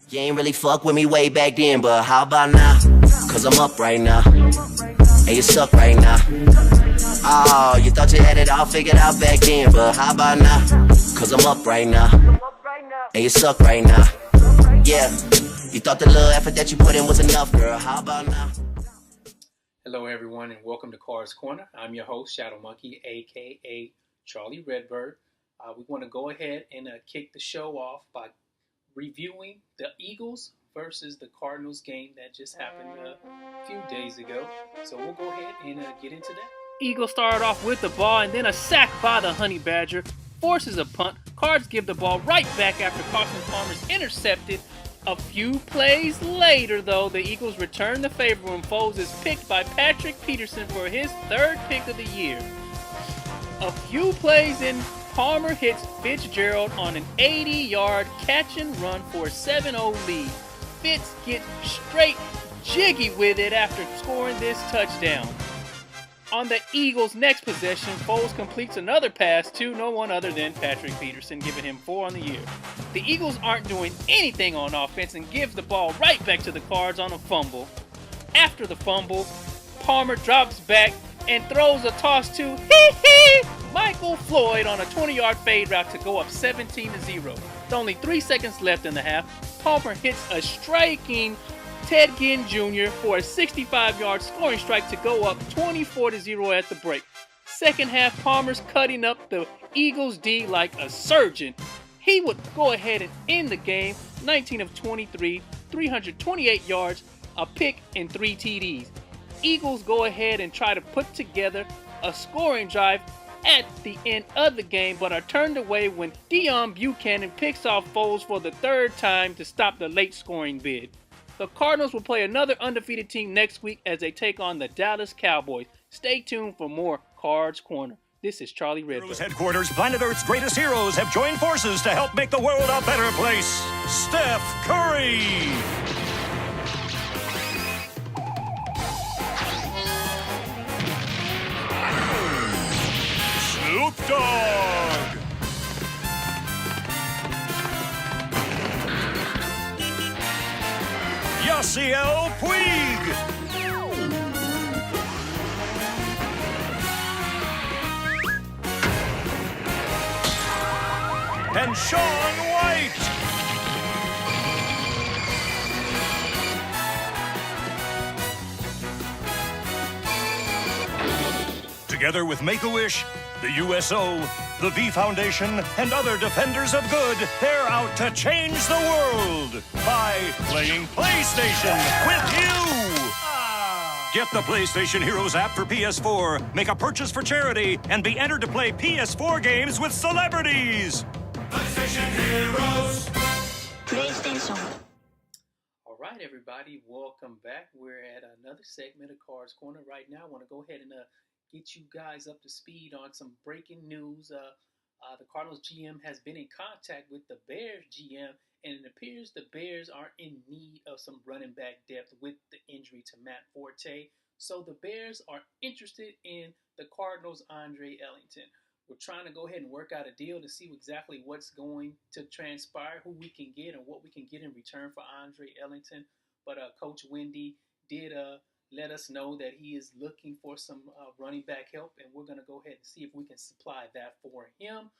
You ain't really fuck with me way back then, but how about now? Cause I'm up right now, and you suck right now. Oh, you thought you had it all figured out back then, but how about now? Cause I'm up right now, and you suck right now. Yeah, you thought the little effort that you put in was enough, girl. How about now? Hello, everyone, and welcome to Cars Corner. I'm your host, Shadow Monkey, aka Charlie Redbird. We want to go ahead and kick the show off by reviewing the Eagles versus the Cardinals game that just happened a few days ago. So we'll go ahead and get into that. Eagles started off with the ball and then a sack by the Honey Badger, forces a punt. Cards give the ball right back after Carson Palmer's intercepted. A few plays later, though, the Eagles return the favor when Foles is picked by Patrick Peterson for his third pick of the year. A few plays in, Palmer hits Fitzgerald on an 80-yard catch and run for a 7-0 lead. Fitz gets straight jiggy with it after scoring this touchdown. On the Eagles' next possession, Foles completes another pass to no one other than Patrick Peterson, giving him 4 on the year. The Eagles aren't doing anything on offense and gives the ball right back to the Cards on a fumble. After the fumble, Palmer drops back and throws a toss to Michael Floyd on a 20-yard fade route to go up 17-0. With only 3 seconds left in the half, Palmer hits a striking Ted Ginn Jr. for a 65-yard scoring strike to go up 24-0 at the break. Second half, Palmer's cutting up the Eagles' D like a surgeon. He would go ahead and end the game 19 of 23, 328 yards, a pick, and 3 TDs. Eagles go ahead and try to put together a scoring drive at the end of the game, but are turned away when Deion Buchanan picks off Foles for the third time to stop the late scoring bid. The Cardinals will play another undefeated team next week as they take on the Dallas Cowboys. Stay tuned for more Cards Corner. This is Charlie Redbird. Heroes Headquarters, Planet Earth's greatest heroes have joined forces to help make the world a better place. Steph Curry. Snoop Dogg. Yasiel Puig. And Sean White. Together with Make-A-Wish, the USO, the V Foundation, and other defenders of good, they're out to change the world by playing PlayStation with you. Get the PlayStation Heroes app for PS4, make a purchase for charity, and be entered to play PS4 games with celebrities. PlayStation Heroes. PlayStation. All right, everybody, welcome back. We're at another segment of Cards Corner right now. I want to go ahead and get you guys up to speed on some breaking news. The Cardinals GM has been in contact with the Bears GM, and it appears the Bears are in need of some running back depth with the injury to Matt Forte. So the Bears are interested in the Cardinals' Andre Ellington. We're trying to go ahead and work out a deal to see exactly what's going to transpire, who we can get, and what we can get in return for Andre Ellington. But Coach Wendy did let us know that he is looking for some running back help, and we're going to go ahead and see if we can supply that for him.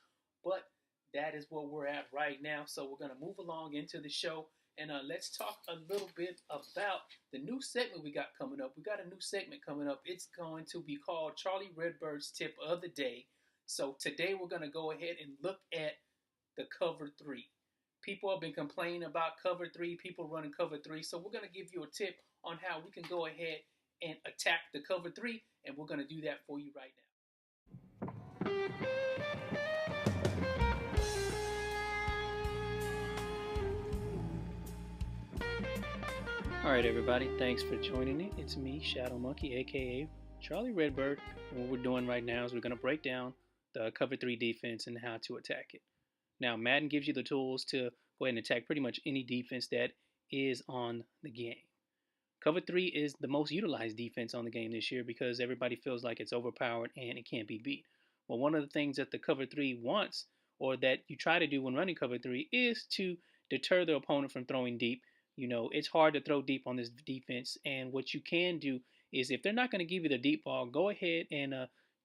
But that is what we're at right now. So we're going to move along into the show, and let's talk a little bit about the new segment we got coming up. We got a new segment coming up. It's going to be called Charlie Redbird's Tip of the Day. So today we're going to go ahead and look at the cover 3. People have been complaining about cover 3, people running cover 3. So we're going to give you a tip on how we can go ahead and attack the cover 3, and we're going to do that for you right now. All right, everybody, thanks for joining me. It's me, Shadow Monkey, aka Charlie Redbird, and what we're doing right now is we're going to break down the cover 3 defense and how to attack it. Now, Madden gives you the tools to go ahead and attack pretty much any defense that is on the game. Cover 3 is the most utilized defense on the game this year because everybody feels like it's overpowered and it can't be beat. Well, one of the things that the cover 3 wants, or that you try to do when running cover 3, is to deter the opponent from throwing deep. You know, it's hard to throw deep on this defense. And what you can do is if they're not going to give you the deep ball, go ahead and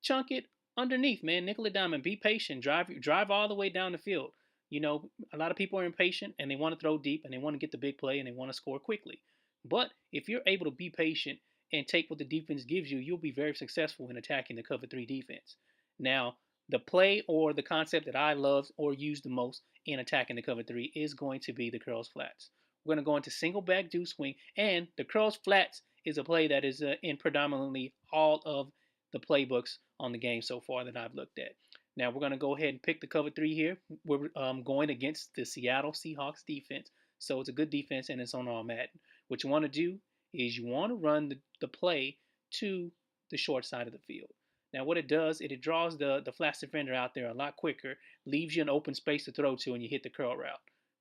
chunk it underneath, man. Nickel it down and be patient. Drive all the way down the field. You know, a lot of people are impatient and they want to throw deep and they want to get the big play and they want to score quickly. But if you're able to be patient and take what the defense gives you, you'll be very successful in attacking the cover 3 defense. Now, the play or the concept that I love or use the most in attacking the cover 3 is going to be the curls flats. We're going to go into single back deuce swing, and the curls flats is a play that is in predominantly all of the playbooks on the game so far that I've looked at. Now we're going to go ahead and pick the cover 3 here. We're going against the Seattle Seahawks defense, so it's a good defense and it's on all Madden. What you want to do is you want to run the play to the short side of the field. Now what it does, it draws the flats defender out there a lot quicker, leaves you an open space to throw to, and you hit the curl route.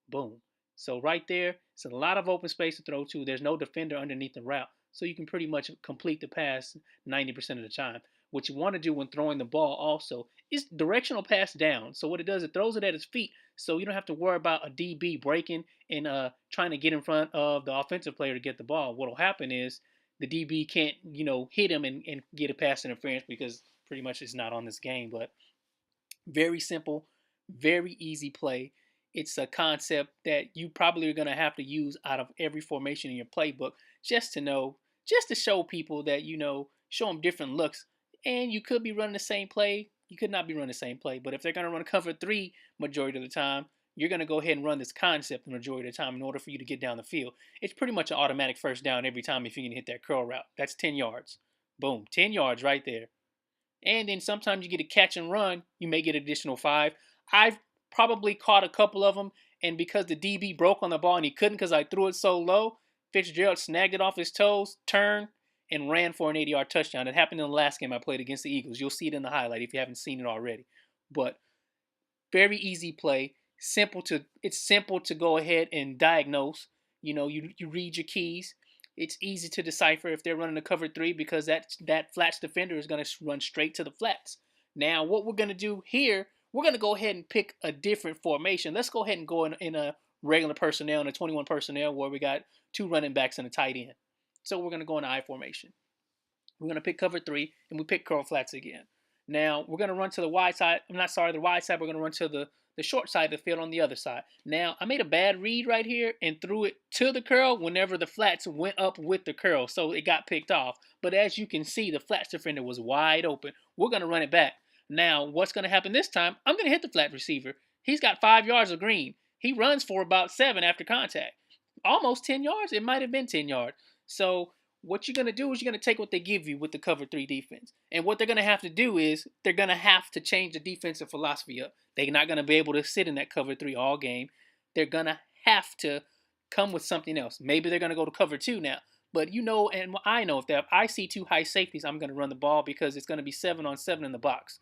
Boom. So right there, it's a lot of open space to throw to. There's no defender underneath the route, so you can pretty much complete the pass 90% of the time. What you want to do when throwing the ball also is directional pass down. So what it does, it throws it at his feet, so you don't have to worry about a DB breaking and trying to get in front of the offensive player to get the ball. What will happen is the DB can't, hit him and get a pass interference because pretty much it's not on this game. But very simple, very easy play. It's a concept that you probably are going to have to use out of every formation in your playbook just to show people that, show them different looks. And you could be running the same play. You could not be running the same play. But if they're going to run cover 3 majority of the time, you're going to go ahead and run this concept the majority of the time in order for you to get down the field. It's pretty much an automatic first down every time if you can hit that curl route. That's 10 yards. Boom, 10 yards right there. And then sometimes you get a catch and run, you may get additional 5. I've probably caught a couple of them, and because the DB broke on the ball and he couldn't because I threw it so low, Fitzgerald snagged it off his toes, turned, and ran for an 80-yard touchdown. It happened in the last game I played against the Eagles. You'll see it in the highlight if you haven't seen it already. But very easy play. It's simple to go ahead and diagnose. You read your keys. It's easy to decipher if they're running a cover 3 because that flats defender is going to run straight to the flats. Now, what we're going to do here, we're going to go ahead and pick a different formation. Let's go ahead and go in a regular personnel, in a 21 personnel where we got 2 running backs and a tight end. So we're going to go in I formation. We're going to pick cover 3, and we pick curl flats again. Now, we're going to run to the wide side. The wide side. We're going to run to the short side of the field on the other side. Now, I made a bad read right here and threw it to the curl whenever the flats went up with the curl, so it got picked off. But as you can see, the flats defender was wide open. We're going to run it back. Now, what's going to happen this time? I'm going to hit the flat receiver. He's got 5 yards of green. He runs for about 7 after contact. Almost 10 yards. It might have been 10 yards. So what you're going to do is you're going to take what they give you with the cover 3 defense. And what they're going to have to do is they're going to have to change the defensive philosophy up. They're not going to be able to sit in that cover 3 all game. They're going to have to come with something else. Maybe they're going to go to cover 2 now. But and I know if I see 2 high safeties, I'm going to run the ball because it's going to be 7-on-7 in the box.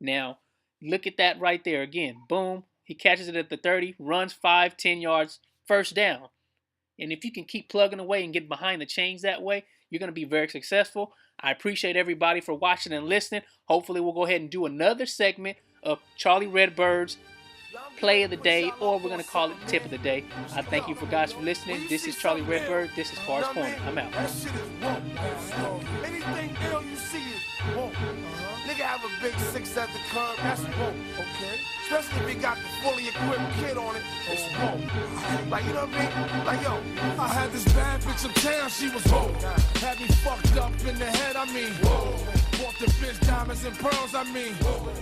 Now, look at that right there again. Boom. He catches it at the 30, runs 5, 10 yards, first down. And if you can keep plugging away and get behind the chains that way, you're going to be very successful. I appreciate everybody for watching and listening. Hopefully, we'll go ahead and do another segment of Charlie Redbird's Play of the Day, or we're going to call it Tip of the Day. I thank you guys for listening. This is Charlie Redbird. This is Car's Corner. I'm out. That shit is woke. Anything ill you see is woke. Nigga have a big 6 at the curb, that's woke, okay? Especially if he got the fully equipped kid on it, it's woke. Like, you know what I mean? Like, yo, I had this bad bitch uptown, she was woke. Had me fucked up in the head, I mean, whoa. Bought the bitch diamonds and pearls, I mean, whoa.